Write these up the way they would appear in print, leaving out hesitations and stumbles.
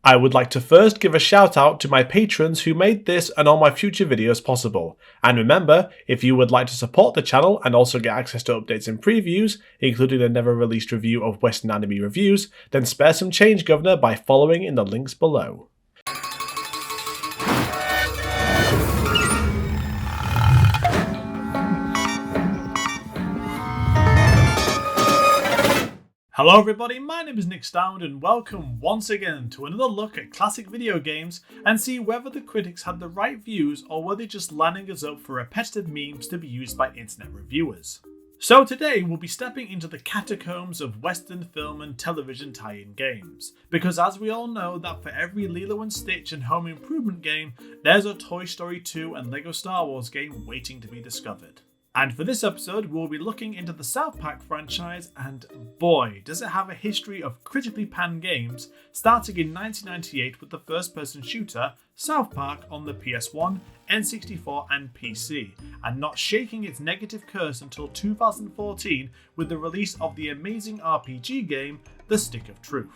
I would like to first give a shout out to my patrons who made this and all my future videos possible. And remember, if you would like to support the channel and also get access to updates and previews, including a never released review of Western anime reviews, then spare some change, governor, by following in the links below. Hello everybody, my name is Nick Starwind and welcome once again to another look at classic video games and see whether the critics had the right views or were they just lining us up for repetitive memes to be used by internet reviewers. So today we'll be stepping into the catacombs of Western film and television tie-in games, because as we all know that for every Lilo and Stitch and Home Improvement game, there's a Toy Story 2 and Lego Star Wars game waiting to be discovered. And for this episode, we'll be looking into the South Park franchise, and boy, does it have a history of critically panned games, starting in 1998 with the first-person shooter, South Park, on the PS1, N64 and PC, and not shaking its negative curse until 2014 with the release of the amazing RPG game, The Stick of Truth.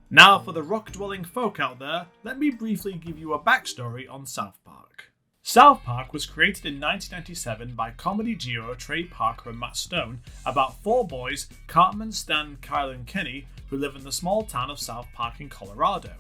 Now for the rock-dwelling folk out there, let me briefly give you a backstory on South Park. South Park was created in 1997 by comedy duo Trey Parker and Matt Stone about four boys, Cartman, Stan, Kyle and Kenny, who live in the small town of South Park in Colorado.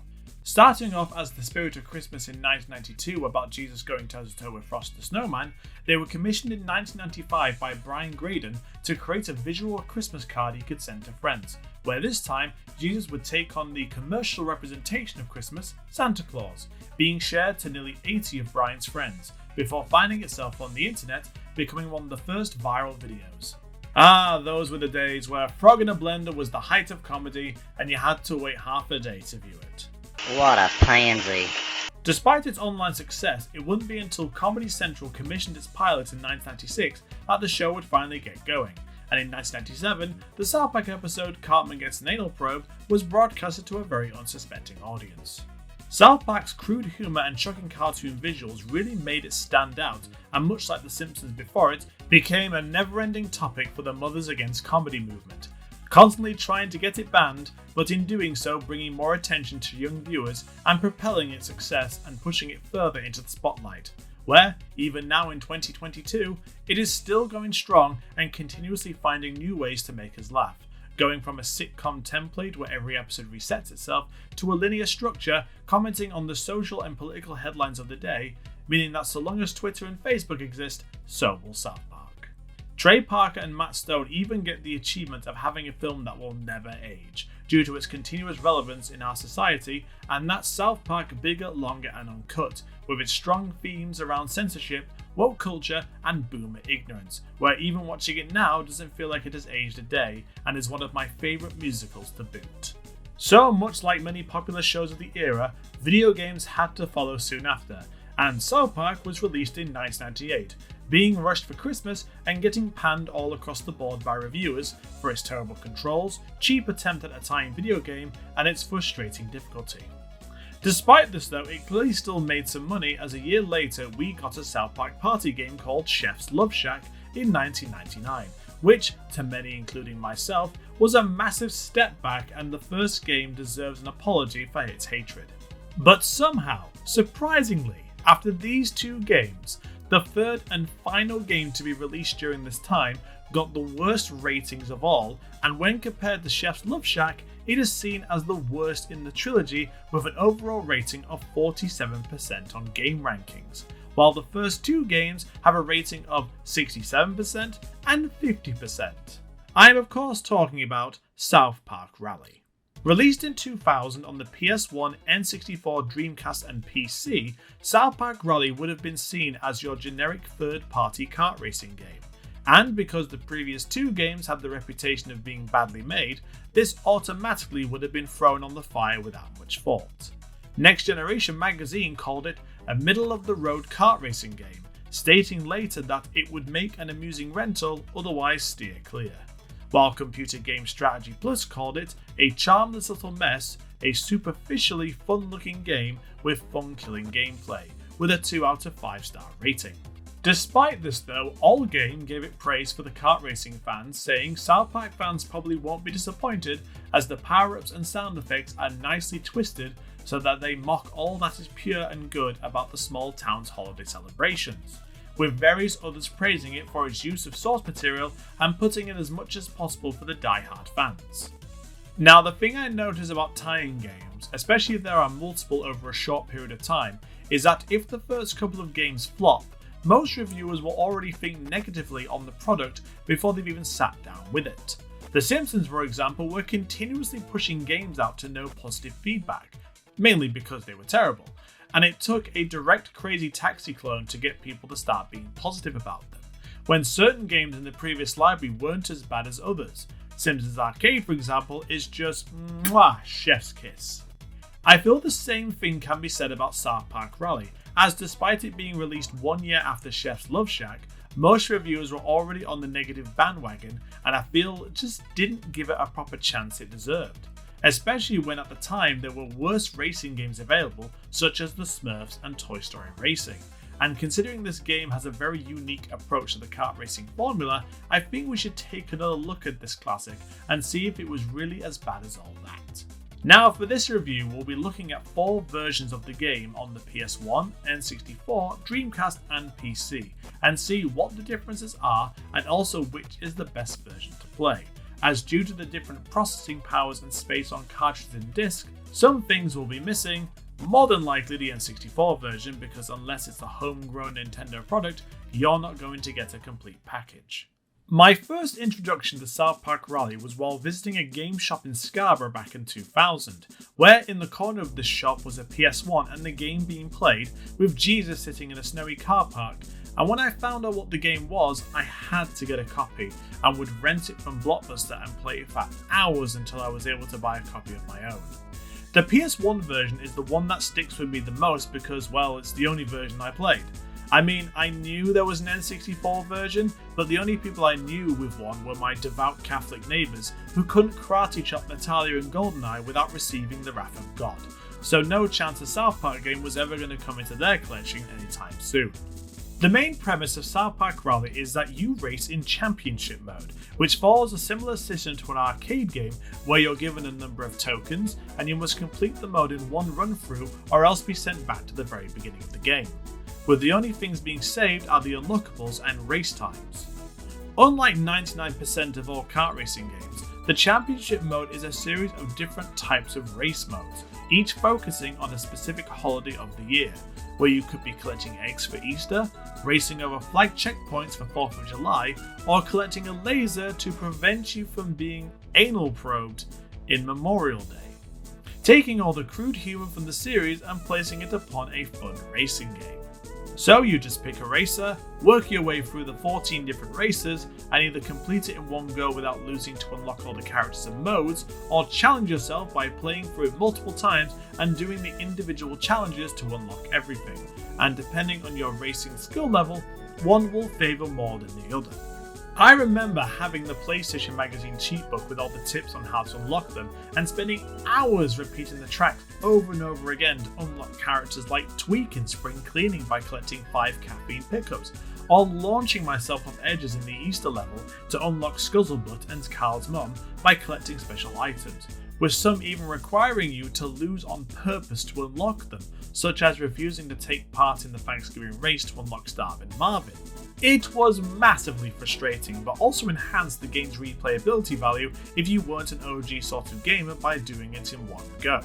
Starting off as The Spirit of Christmas in 1992 about Jesus going toe-to-toe with Frost the Snowman, they were commissioned in 1995 by Brian Graydon to create a visual Christmas card he could send to friends, where this time Jesus would take on the commercial representation of Christmas, Santa Claus, being shared to nearly 80 of Brian's friends, before finding itself on the internet, becoming one of the first viral videos. Ah, those were the days where Frog in a Blender was the height of comedy and you had to wait half a day to view it. What a pansy. Despite its online success, it wouldn't be until Comedy Central commissioned its pilot in 1996 that the show would finally get going, and in 1997, the South Park episode Cartman Gets an Anal Probe was broadcasted to a very unsuspecting audience. South Park's crude humour and shocking cartoon visuals really made it stand out, and much like The Simpsons before it, became a never-ending topic for the Mothers Against Comedy movement, constantly trying to get it banned, but in doing so bringing more attention to young viewers and propelling its success and pushing it further into the spotlight, where, even now in 2022, it is still going strong and continuously finding new ways to make us laugh, going from a sitcom template where every episode resets itself to a linear structure commenting on the social and political headlines of the day, meaning that so long as Twitter and Facebook exist, so will South Park. Trey Parker and Matt Stone even get the achievement of having a film that will never age, due to its continuous relevance in our society, and that's South Park Bigger, Longer and Uncut, with its strong themes around censorship, woke culture and boomer ignorance, where even watching it now doesn't feel like it has aged a day, and is one of my favourite musicals to boot. So much like many popular shows of the era, video games had to follow soon after, and South Park was released in 1998, being rushed for Christmas and getting panned all across the board by reviewers for its terrible controls, cheap attempt at a tie-in video game, and its frustrating difficulty. Despite this though, it clearly still made some money, as a year later we got a South Park party game called Chef's Love Shack in 1999, which, to many including myself, was a massive step back, and the first game deserves an apology for its hatred. But somehow, surprisingly, after these two games, the third and final game to be released during this time got the worst ratings of all, and when compared to Chef's Love Shack, it is seen as the worst in the trilogy with an overall rating of 47% on game rankings, while the first two games have a rating of 67% and 50%. I am of course talking about South Park Rally. Released in 2000 on the PS1, N64, Dreamcast and PC, South Park Rally would have been seen as your generic third-party kart racing game. And because the previous two games had the reputation of being badly made, this automatically would have been thrown on the fire without much fault. Next Generation magazine called it a middle-of-the-road kart racing game, stating later that it would make an amusing rental, otherwise steer clear. While Computer Game Strategy Plus called it a charmless little mess, a superficially fun-looking game with fun-killing gameplay, with a 2 out of 5 star rating. Despite this though, Allgame gave it praise for the kart racing fans, saying South Park fans probably won't be disappointed as the power-ups and sound effects are nicely twisted, so that they mock all that is pure and good about the small town's holiday celebrations, with various others praising it for its use of source material and putting in as much as possible for the die-hard fans. Now, the thing I notice about tie-in games, especially if there are multiple over a short period of time, is that if the first couple of games flop, most reviewers will already think negatively on the product before they've even sat down with it. The Simpsons, for example, were continuously pushing games out to no positive feedback, mainly because they were terrible, and it took a direct Crazy Taxi clone to get people to start being positive about them, when certain games in the previous library weren't as bad as others. Simpsons Arcade, for example, is just chef's kiss. I feel the same thing can be said about South Park Rally, as despite it being released 1 year after Chef's Love Shack, most reviewers were already on the negative bandwagon, and I feel it just didn't give it a proper chance it deserved, especially when at the time there were worse racing games available, such as the Smurfs and Toy Story Racing. And considering this game has a very unique approach to the kart racing formula, I think we should take another look at this classic and see if it was really as bad as all that. Now, for this review, we'll be looking at 4 versions of the game on the PS1, N64, Dreamcast and PC, and see what the differences are and also which is the best version to play, as due to the different processing powers and space on cartridges and disc, some things will be missing, more than likely the N64 version, because unless it's a homegrown Nintendo product, you're not going to get a complete package. My first introduction to South Park Rally was while visiting a game shop in Scarborough back in 2000, where in the corner of this shop was a PS1 and the game being played, with Jesus sitting in a snowy car park. And when I found out what the game was, I had to get a copy and would rent it from Blockbuster and play it for hours until I was able to buy a copy of my own. The PS1 version is the one that sticks with me the most because, well, it's the only version I played. I mean, I knew there was an N64 version, but the only people I knew with one were my devout Catholic neighbours who couldn't karate chop Natalia and GoldenEye without receiving the wrath of God, so no chance a South Park game was ever going to come into their collection anytime soon. The main premise of South Park Rally is that you race in championship mode, which follows a similar system to an arcade game where you're given a number of tokens and you must complete the mode in one run through or else be sent back to the very beginning of the game, with the only things being saved are the unlockables and race times. Unlike 99% of all kart racing games, the championship mode is a series of different types of race modes, each focusing on a specific holiday of the year, where you could be collecting eggs for Easter, racing over flag checkpoints for 4th of July, or collecting a laser to prevent you from being anal probed in Memorial Day. Taking all the crude humor from the series and placing it upon a fun racing game. So you just pick a racer, work your way through the 14 different races, and either complete it in one go without losing to unlock all the characters and modes, or challenge yourself by playing through it multiple times and doing the individual challenges to unlock everything. And depending on your racing skill level, one will favour more than the other. I remember having the PlayStation Magazine cheat book with all the tips on how to unlock them, and spending hours repeating the tracks over and over again to unlock characters like Tweak in Spring Cleaning by collecting 5 caffeine pickups, or launching myself off edges in the Easter level to unlock Scuzzlebutt and Carl's mum by collecting special items, with some even requiring you to lose on purpose to unlock them, such as refusing to take part in the Thanksgiving race to unlock Starwind Marvin. It was massively frustrating, but also enhanced the game's replayability value if you weren't an OG sort of gamer by doing it in one go.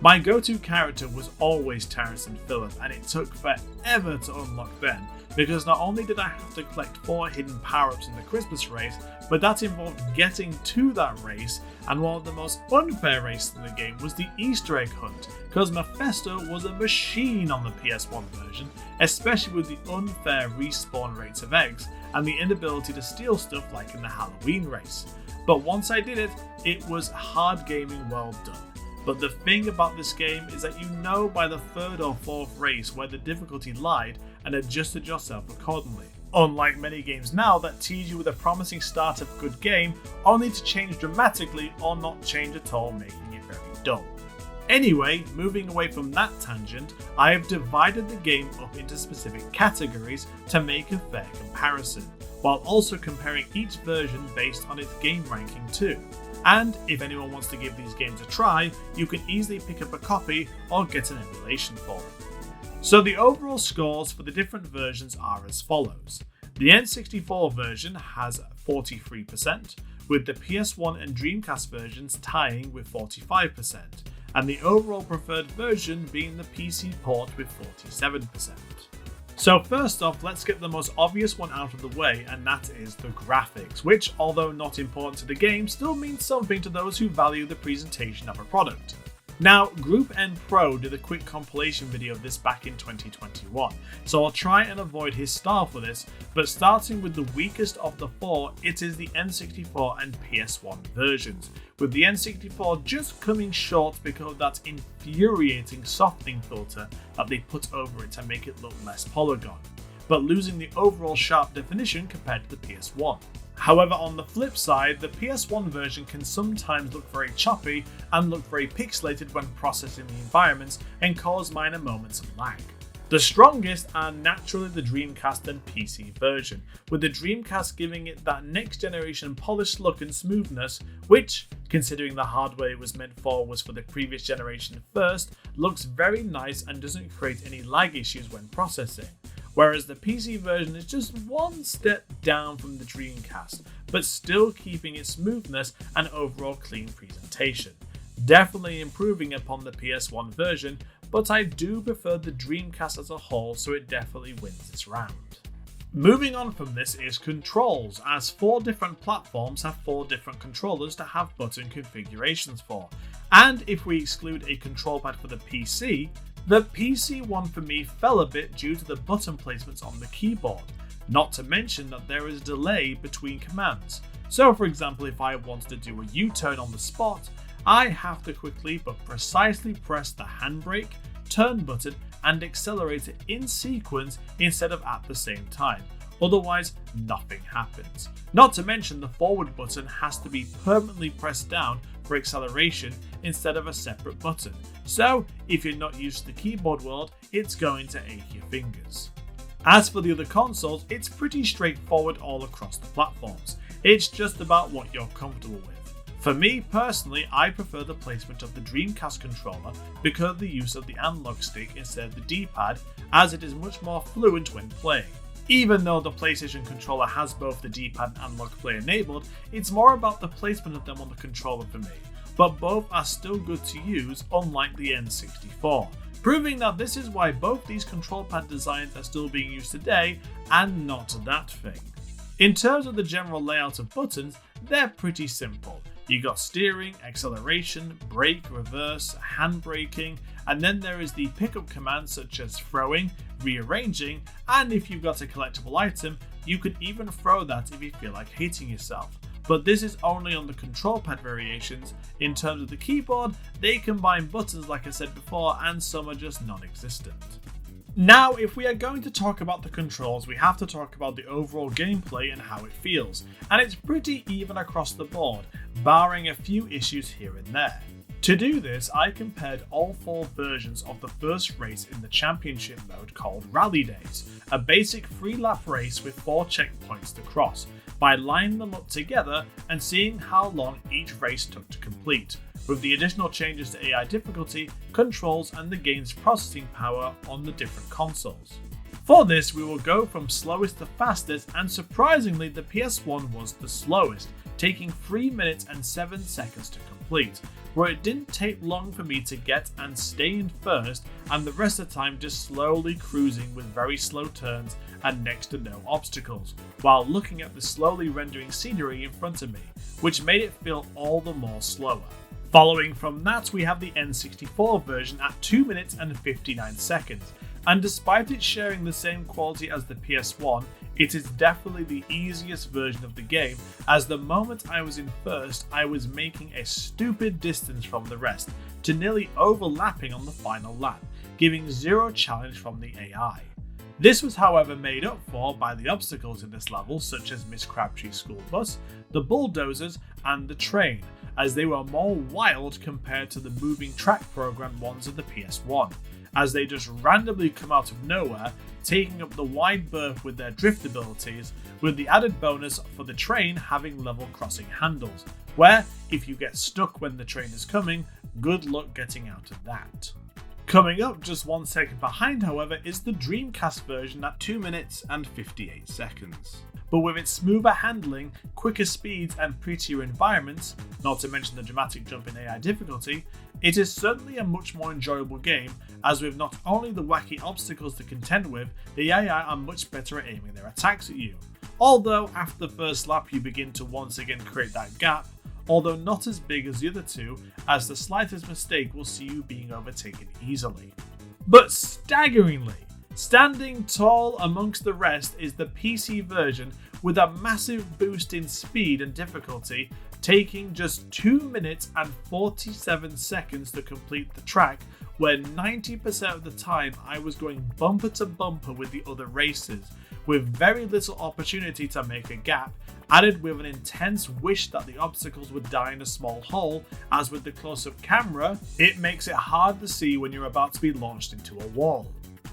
My go-to character was always Terrence and Phillip, and it took forever to unlock them, because not only did I have to collect 4 hidden power-ups in the Christmas race, but that involved getting to that race, and one of the most unfair races in the game was the Easter egg hunt, because Mephisto was a machine on the PS1 version, especially with the unfair respawn rates of eggs, and the inability to steal stuff like in the Halloween race. But once I did it, it was hard gaming well done. But the thing about this game is that you know by the 3rd or 4th race where the difficulty lied and adjusted yourself accordingly. Unlike many games now that tease you with a promising start of a good game, only to change dramatically or not change at all, making it very dull. Anyway, moving away from that tangent, I have divided the game up into specific categories to make a fair comparison, while also comparing each version based on its game ranking too. and if anyone wants to give these games a try, you can easily pick up a copy or get an emulation for them. So the overall scores for the different versions are as follows. The N64 version has 43%, with the PS1 and Dreamcast versions tying with 45%, and the overall preferred version being the PC port with 47%. So first off, let's get the most obvious one out of the way, and that is the graphics, which, although not important to the game, still means something to those who value the presentation of a product. Now, Group N Pro did a quick compilation video of this back in 2021, so I'll try and avoid his style for this, but starting with the weakest of the four, it is the N64 and PS1 versions, with the N64 just coming short because of that infuriating softening filter that they put over it to make it look less polygon, but losing the overall sharp definition compared to the PS1. However, on the flip side, the PS1 version can sometimes look very choppy and look very pixelated when processing the environments and cause minor moments of lag. The strongest are naturally the Dreamcast and PC version, with the Dreamcast giving it that next generation polished look and smoothness, which, considering the hardware it was meant for was for the previous generation first, looks very nice and doesn't create any lag issues when processing. Whereas the PC version is just one step down from the Dreamcast, but still keeping its smoothness and overall clean presentation. Definitely improving upon the PS1 version, but I do prefer the Dreamcast as a whole, so it definitely wins this round. Moving on from this is controls, as 4 different platforms have 4 different controllers to have button configurations for, and if we exclude a control pad for the PC one for me fell a bit due to the button placements on the keyboard, not to mention that there is a delay between commands. So for example, if I wanted to do a U-turn on the spot, I have to quickly but precisely press the handbrake, turn button and accelerator in sequence instead of at the same time. Otherwise, nothing happens. Not to mention the forward button has to be permanently pressed down for acceleration instead of a separate button. So, if you're not used to the keyboard world, it's going to ache your fingers. As for the other consoles, it's pretty straightforward all across the platforms. It's just about what you're comfortable with. For me personally, I prefer the placement of the Dreamcast controller because of the use of the analog stick instead of the D-pad, as it is much more fluent when playing. Even though the PlayStation controller has both the D-pad and analog play enabled, it's more about the placement of them on the controller for me, but both are still good to use, unlike the N64, proving that this is why both these control pad designs are still being used today and not that thing. In terms of the general layout of buttons, they're pretty simple. You got steering, acceleration, brake, reverse, handbraking, and then there is the pickup commands such as throwing, rearranging, and if you've got a collectible item, you can even throw that if you feel like hating yourself. But this is only on the control pad variations. In terms of the keyboard, they combine buttons like I said before, and some are just non-existent. Now, if we are going to talk about the controls, we have to talk about the overall gameplay and how it feels, and it's pretty even across the board, barring a few issues here and there. To do this, I compared all 4 versions of the first race in the championship mode called Rally Days, a basic 3-lap race with 4 checkpoints to cross, by lining them up together and seeing how long each race took to complete, with the additional changes to AI difficulty, controls and the game's processing power on the different consoles. For this, we will go from slowest to fastest, and surprisingly the PS1 was the slowest, taking 3 minutes and 7 seconds to complete, where it didn't take long for me to get and stay in first, and the rest of the time just slowly cruising with very slow turns and next to no obstacles, while looking at the slowly rendering scenery in front of me, which made it feel all the more slower. Following from that, we have the N64 version at 2 minutes and 59 seconds, and despite it sharing the same quality as the PS1, it is definitely the easiest version of the game, as the moment I was in first, I was making a stupid distance from the rest, to nearly overlapping on the final lap, giving 0 challenge from the AI. This was however made up for by the obstacles in this level, such as Miss Crabtree's school bus, the bulldozers and the train, as they were more wild compared to the moving track program ones of the PS1, as they just randomly come out of nowhere, taking up the wide berth with their drift abilities, with the added bonus for the train having level crossing handles, where if you get stuck when the train is coming, good luck getting out of that. Coming up just 1 second behind, however, is the Dreamcast version at 2 minutes and 58 seconds. But with its smoother handling, quicker speeds and prettier environments, not to mention the dramatic jump in AI difficulty, it is certainly a much more enjoyable game, as with not only the wacky obstacles to contend with, the AI are much better at aiming their attacks at you. Although after the first lap you begin to once again create that gap, although not as big as the other two, as the slightest mistake will see you being overtaken easily. But staggeringly, standing tall amongst the rest is the PC version with a massive boost in speed and difficulty, taking just 2 minutes and 47 seconds to complete the track, where 90% of the time I was going bumper to bumper with the other racers, with very little opportunity to make a gap, added with an intense wish that the obstacles would die in a small hole, as with the close-up camera, it makes it hard to see when you're about to be launched into a wall.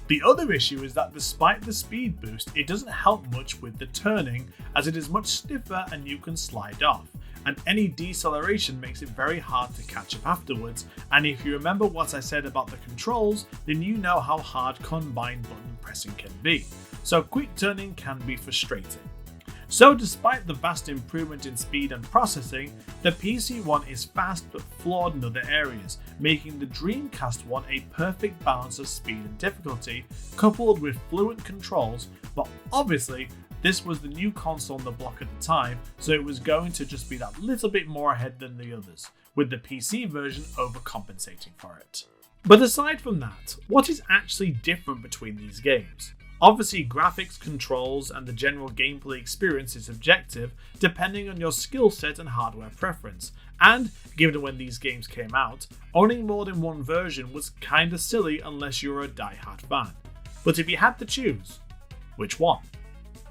The other issue is that despite the speed boost, it doesn't help much with the turning, as it is much stiffer and you can slide off, and any deceleration makes it very hard to catch up afterwards, and if you remember what I said about the controls, then you know how hard combined button pressing can be, so quick turning can be frustrating. So despite the vast improvement in speed and processing, the PC one is fast but flawed in other areas, making the Dreamcast one a perfect balance of speed and difficulty, coupled with fluent controls, but obviously this was the new console on the block at the time, so it was going to just be that little bit more ahead than the others, with the PC version overcompensating for it. But aside from that, what is actually different between these games? Obviously, graphics, controls, and the general gameplay experience is subjective, depending on your skill set and hardware preference, and, given when these games came out, owning more than one version was kinda silly unless you're a die-hard fan. But if you had to choose, which one?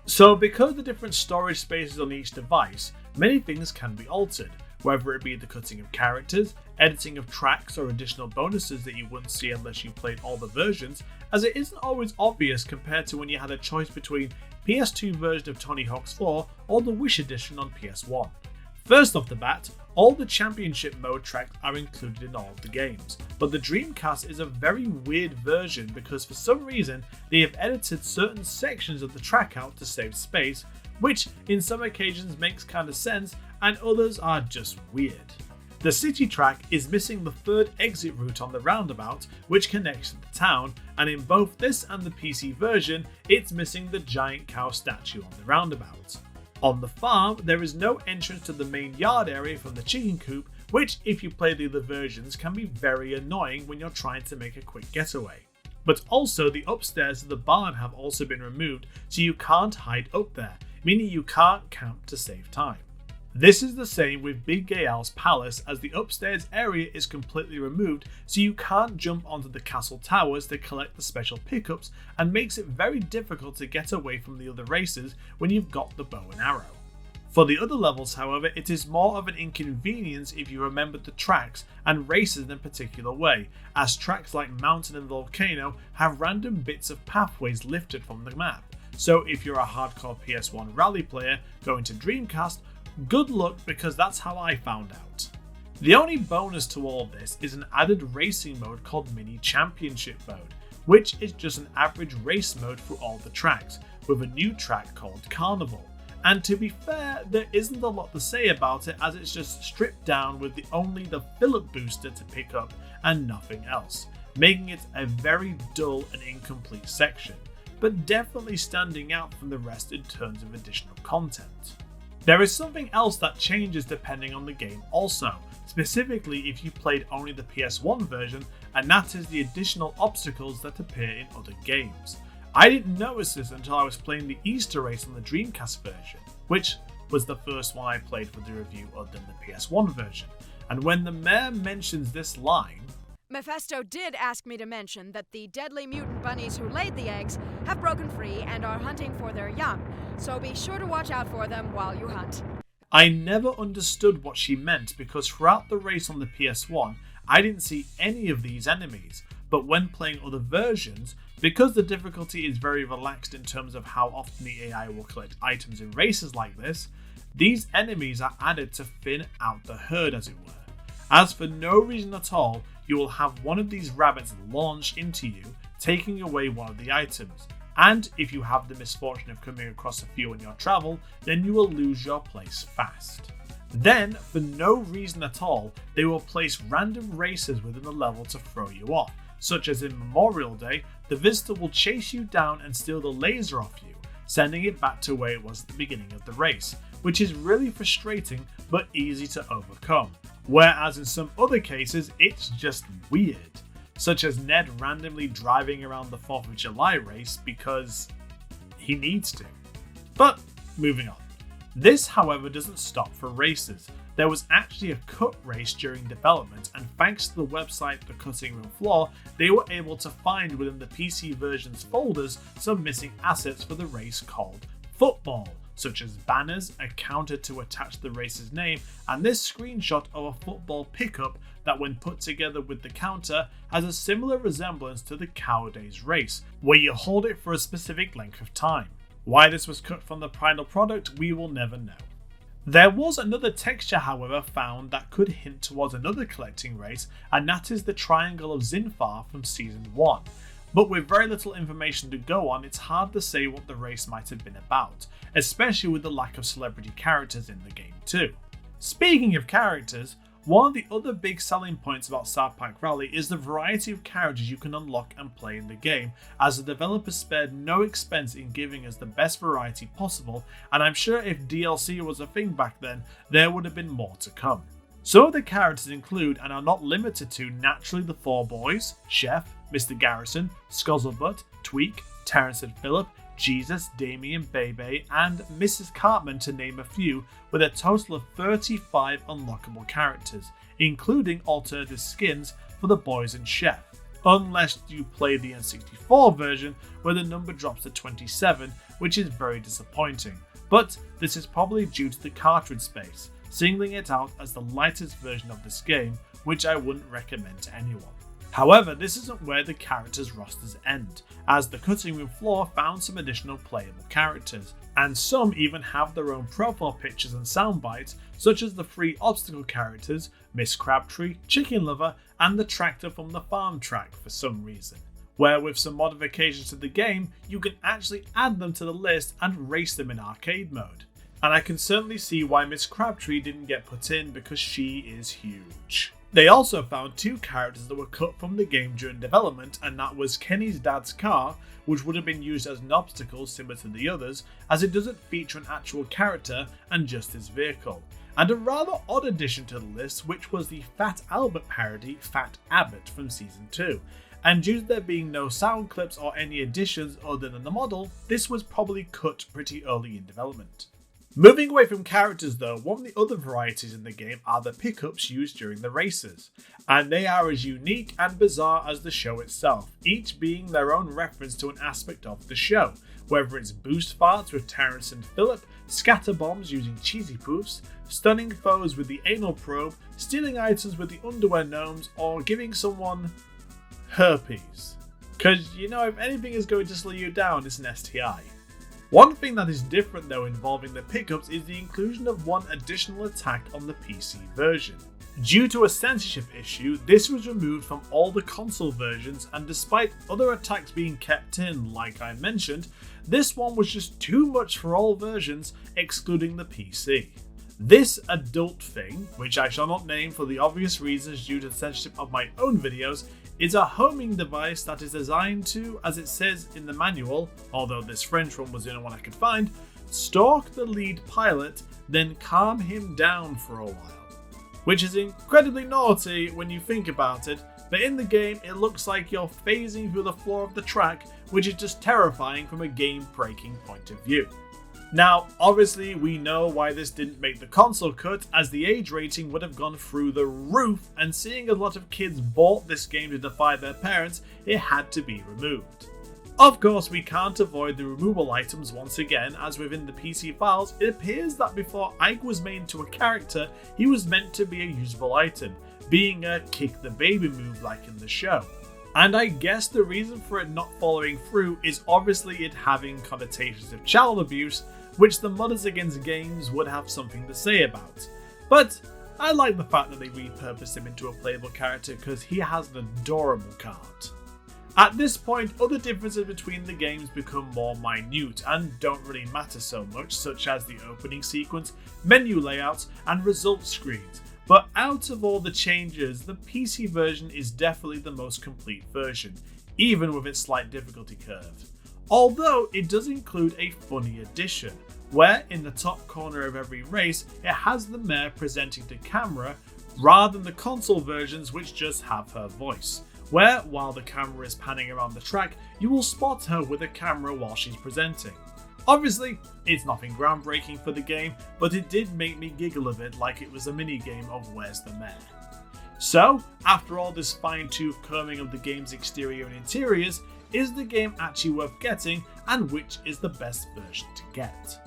So because of the different storage spaces on each device, many things can be altered, whether it be the cutting of characters, editing of tracks, or additional bonuses that you wouldn't see unless you played all the versions, as it isn't always obvious compared to when you had a choice between PS2 version of Tony Hawk's 4 or the Wish Edition on PS1. First off the bat, all the Championship mode tracks are included in all of the games, but the Dreamcast is a very weird version because for some reason they have edited certain sections of the track out to save space, which in some occasions makes kinda sense and others are just weird. The city track is missing the third exit route on the roundabout, which connects to the town, and in both this and the PC version, it's missing the giant cow statue on the roundabout. On the farm, there is no entrance to the main yard area from the chicken coop, which, if you play the other versions, can be very annoying when you're trying to make a quick getaway. But also, the upstairs of the barn have also been removed, so you can't hide up there, meaning you can't camp to save time. This is the same with Big Gael's palace, as the upstairs area is completely removed, so you can't jump onto the castle towers to collect the special pickups, and makes it very difficult to get away from the other races when you've got the bow and arrow. For the other levels, however, it is more of an inconvenience if you remember the tracks and races in a particular way, as tracks like Mountain and Volcano have random bits of pathways lifted from the map. So if you're a hardcore PS1 rally player going to Dreamcast, good luck, because that's how I found out. The only bonus to all this is an added racing mode called Mini Championship mode, which is just an average race mode for all the tracks, with a new track called Carnival. And to be fair, there isn't a lot to say about it, as it's just stripped down with only the fill-up booster to pick up and nothing else, making it a very dull and incomplete section, but definitely standing out from the rest in terms of additional content. There is something else that changes depending on the game also, specifically if you played only the PS1 version, and that is the additional obstacles that appear in other games. I didn't notice this until I was playing the Easter race on the Dreamcast version, which was the first one I played for the review other than the PS1 version, and when the mayor mentions this line, Mephisto did ask me to mention that the deadly mutant bunnies who laid the eggs have broken free and are hunting for their young, so be sure to watch out for them while you hunt. I never understood what she meant because throughout the race on the PS1, I didn't see any of these enemies, but when playing other versions, because the difficulty is very relaxed in terms of how often the AI will collect items in races like this, these enemies are added to thin out the herd, as it were. As for no reason at all, you will have one of these rabbits launch into you, taking away one of the items. And if you have the misfortune of coming across a few on your travel, then you will lose your place fast. Then, for no reason at all, they will place random races within the level to throw you off, such as in Memorial Day, the visitor will chase you down and steal the laser off you, sending it back to where it was at the beginning of the race, which is really frustrating but easy to overcome. Whereas in some other cases, it's just weird, such as Ned randomly driving around the 4th of July race because he needs to. But moving on. This, however, doesn't stop for races. There was actually a cut race during development, and thanks to the website The Cutting Room Floor, they were able to find within the PC version's folders some missing assets for the race called Football, such as banners, a counter to attach the race's name, and this screenshot of a football pickup that, when put together with the counter, has a similar resemblance to the Cow Days race, where you hold it for a specific length of time. Why this was cut from the final product, we will never know. There was another texture, however, found that could hint towards another collecting race, and that is the Triangle of Zinfar from Season 1. But with very little information to go on, it's hard to say what the race might have been about, especially with the lack of celebrity characters in the game too. Speaking of characters, one of the other big selling points about South Park Rally is the variety of characters you can unlock and play in the game, as the developers spared no expense in giving us the best variety possible, and I'm sure if DLC was a thing back then, there would have been more to come. Some of the characters include, and are not limited to, naturally the 4 boys, Chef, Mr. Garrison, Scuzzlebutt, Tweak, Terrence and Phillip, Jesus, Damien, Bebe, and Mrs. Cartman, to name a few, with a total of 35 unlockable characters, including alternative skins for the boys and Chef, unless you play the N64 version where the number drops to 27, which is very disappointing, but this is probably due to the cartridge space, singling it out as the lightest version of this game, which I wouldn't recommend to anyone. However, this isn't where the characters' rosters end, as the Cutting Room Floor found some additional playable characters, and some even have their own profile pictures and sound bites, such as the 3 obstacle characters, Miss Crabtree, Chicken Lover, and the tractor from the farm track for some reason, where with some modifications to the game, you can actually add them to the list and race them in arcade mode. And I can certainly see why Miss Crabtree didn't get put in, because she is huge. They also found 2 characters that were cut from the game during development, and that was Kenny's dad's car, which would have been used as an obstacle similar to the others, as it doesn't feature an actual character and just his vehicle, and a rather odd addition to the list, which was the Fat Albert parody Fat Abbott from Season 2, and due to there being no sound clips or any additions other than the model, this was probably cut pretty early in development. Moving away from characters though, one of the other varieties in the game are the pickups used during the races, and they are as unique and bizarre as the show itself, each being their own reference to an aspect of the show, whether it's boost farts with Terrence and Phillip, scatter bombs using cheesy poofs, stunning foes with the anal probe, stealing items with the underwear gnomes, or giving someone herpes. Cause you know, if anything is going to slow you down, it's an STI. One thing that is different though involving the pickups is the inclusion of one additional attack on the PC version. Due to a censorship issue, this was removed from all the console versions, and despite other attacks being kept in, like I mentioned, this one was just too much for all versions, excluding the PC. This adult thing, which I shall not name for the obvious reasons due to the censorship of my own videos, is a homing device that is designed to, as it says in the manual, although this French one was the only one I could find, stalk the lead pilot, then calm him down for a while. Which is incredibly naughty when you think about it, but in the game it looks like you're phasing through the floor of the track, which is just terrifying from a game-breaking point of view. Now, obviously we know why this didn't make the console cut, as the age rating would have gone through the roof, and seeing a lot of kids bought this game to defy their parents, it had to be removed. Of course, we can't avoid the removable items once again, as within the PC files, it appears that before Ike was made into a character, he was meant to be a usable item, being a kick the baby move like in the show. And I guess the reason for it not following through is obviously it having connotations of child abuse, which the modders against games would have something to say about. But I like the fact that they repurposed him into a playable character because he has an adorable card. At this point, other differences between the games become more minute and don't really matter so much, such as the opening sequence, menu layouts, and results screens. But out of all the changes, the PC version is definitely the most complete version, even with its slight difficulty curve. Although it does include a funny addition, where in the top corner of every race it has the mare presenting to camera rather than the console versions which just have her voice, where while the camera is panning around the track you will spot her with a camera while she's presenting. Obviously, it's nothing groundbreaking for the game, but it did make me giggle a bit like it was a mini game of Where's the Mare. So, after all this fine-tooth combing of the game's exterior and interiors, is the game actually worth getting, and which is the best version to get?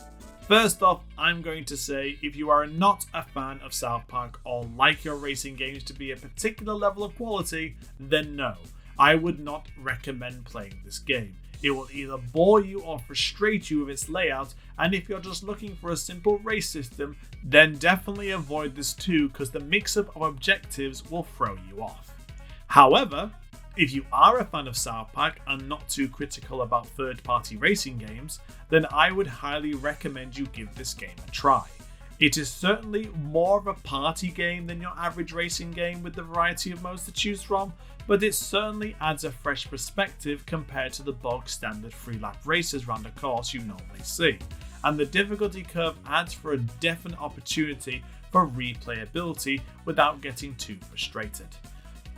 First off, I'm going to say if you are not a fan of South Park or like your racing games to be a particular level of quality, then no, I would not recommend playing this game. It will either bore you or frustrate you with its layout, and if you're just looking for a simple race system, then definitely avoid this too because the mix-up of objectives will throw you off. However, if you are a fan of South Park and not too critical about third-party racing games, then I would highly recommend you give this game a try. It is certainly more of a party game than your average racing game with the variety of modes to choose from, but it certainly adds a fresh perspective compared to the bog standard 3-lap races around a course you normally see, and the difficulty curve adds for a definite opportunity for replayability without getting too frustrated.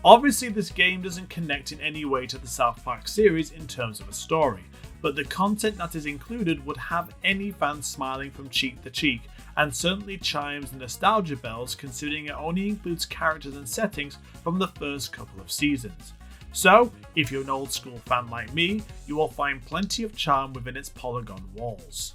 Obviously, this game doesn't connect in any way to the South Park series in terms of a story, but the content that is included would have any fan smiling from cheek to cheek, and certainly chimes the nostalgia bells considering it only includes characters and settings from the first couple of seasons. So, if you're an old school fan like me, you will find plenty of charm within its polygon walls.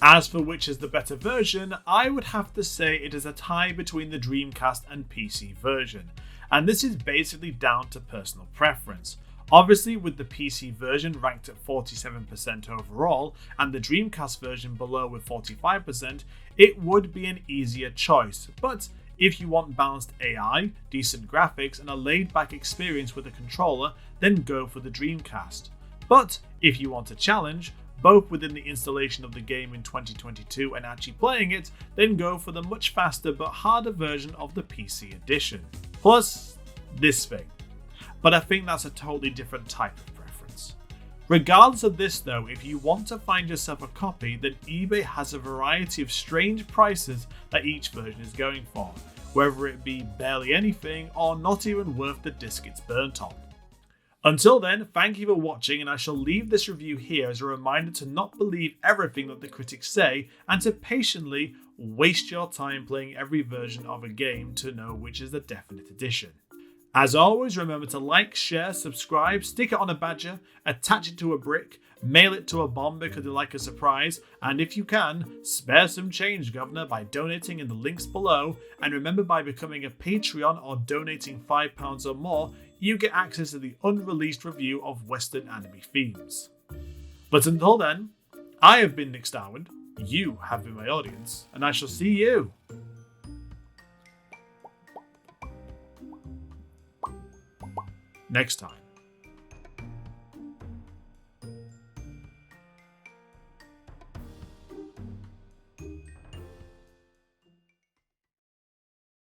As for which is the better version, I would have to say it is a tie between the Dreamcast and PC version, and this is basically down to personal preference. Obviously, with the PC version ranked at 47% overall and the Dreamcast version below with 45%, it would be an easier choice, but if you want balanced AI, decent graphics and a laid-back experience with a controller, then go for the Dreamcast. But if you want a challenge, both within the installation of the game in 2022 and actually playing it, then go for the much faster but harder version of the PC edition. Plus, this thing. But I think that's a totally different type of preference. Regardless of this though, if you want to find yourself a copy, then eBay has a variety of strange prices that each version is going for, whether it be barely anything or not even worth the disc it's burnt on. Until then, thank you for watching, and I shall leave this review here as a reminder to not believe everything that the critics say and to patiently waste your time playing every version of a game to know which is the definite edition. As always, remember to like, share, subscribe, stick it on a badger, attach it to a brick, mail it to a bomb because they like a surprise, and if you can, spare some change, governor, by donating in the links below, and remember by becoming a Patreon or donating £5 or more, you get access to the unreleased review of Western anime themes. But until then, I have been Nick Starwind, you have been my audience, and I shall see you next time.